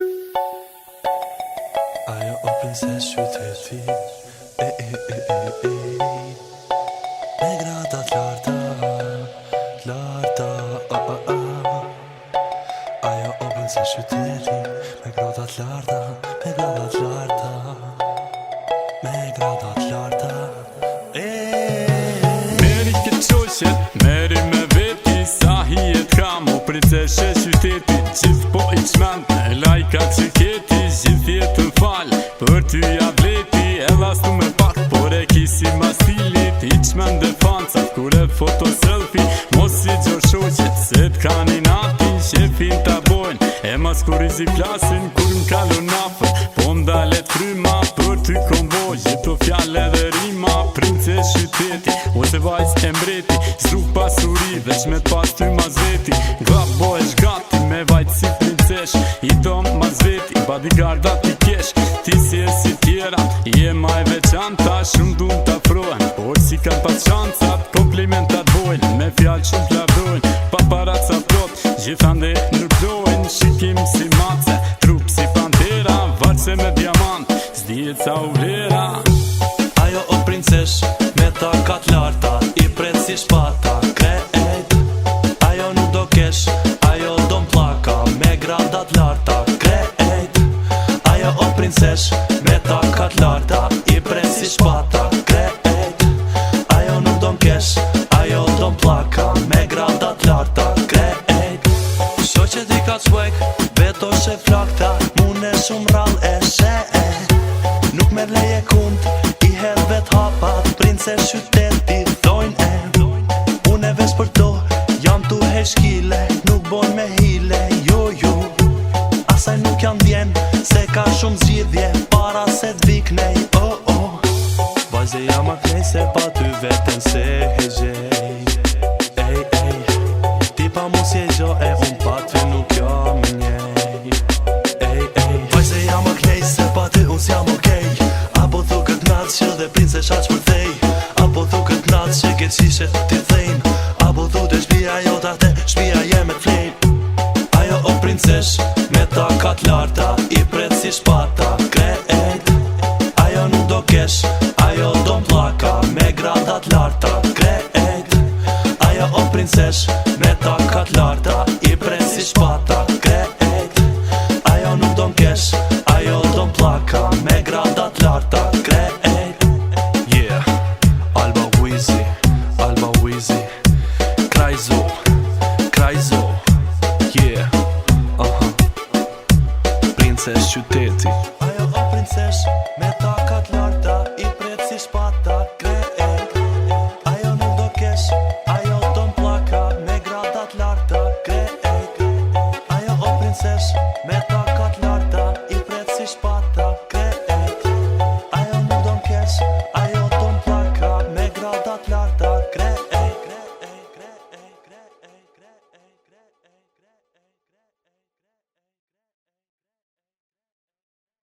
Ajo o princesh qyteti me gradat larta, larta Ajo o princesh qyteti me gradat larta, me gradat larta, me gradat larta Meri këtë qoqet, meri me veti Sa hijet kam o princesh qyteti Gjithë po i qmen, lajka që keti Gjithë jetën fal, për ty javleti Edha stu me pak, por e kisi ma stilit I qmen dhe fancat, kure foto selfie Mos i gjor shoqet, se t'kan i natin Shefin t'a bojnë, e mas kur i zi plasin Kur m'kallon napën, po m'dalet fryma Për ty komboj, jeto fjale dhe rima Princesh qyteti, ose vajz e mbreti Zruk pasuri, veç me t'pas ty mas veti Glap bohesh gati, me vajt si princesh I dom mas veti, bodyguardat i kesh Ti si e si tjera, je ma e veçanta Shumë du t'afrohen, por si kan pas shancat Komplimentat bojnë, me fjall shumë t'lavrojnë Paparazza plot, gjithande nuk dojnë Shikim si mace, trup si pantera Varse me diamant, s'dijet sa u vlera Ajo o princesh me takat larta I pret si shpata, krejt Ajo nuk do kesh, ajo do m'plaka Me gradat larta, krejt Ajo o princesh me takat larta I pret si shpata, krejt Ajo nuk do m'kesh, ajo do m'plaka Me gradat larta, krejt Shoqet i ka qwek, veto she flakta Mune shumë rall e she Nuk me leje kund, i hedh vet hapat Princesh qyteti, thojnë e Unë e vesh për to, jam tu heshkile Nuk bon me hile, ju Asaj nuk jam djen, se ka shumë zgjidhje Para se t'viknej, Vajze jam aknej se pa ty veten se hejgjej Ti pa mu si e gjo e unë pa ty nuk jam njej Vajze jam aknej se pa ty unë s'jam okej Apo thu këtë natë që dhe princesh aq për thej Apo thu këtë natë që këtë qishe ti thejn Apo thu të shpia jota te shpia jeme t'flejn Ajo o princesh me takat larta I pret si shpata krejt Ajo nuk do kesh, ajo do m'plaka Me gradat larta krejt Ajo o princesh me takat larta I pret si shpata krejt Ajo nuk do m'kesh, ajo do m'plaka Me gradat larta krejt Yeah, Alba Wizi, Alba Wizi Krajzo, Krajzo Yeah, Princesh qyteti Ajo o princesh me takat larta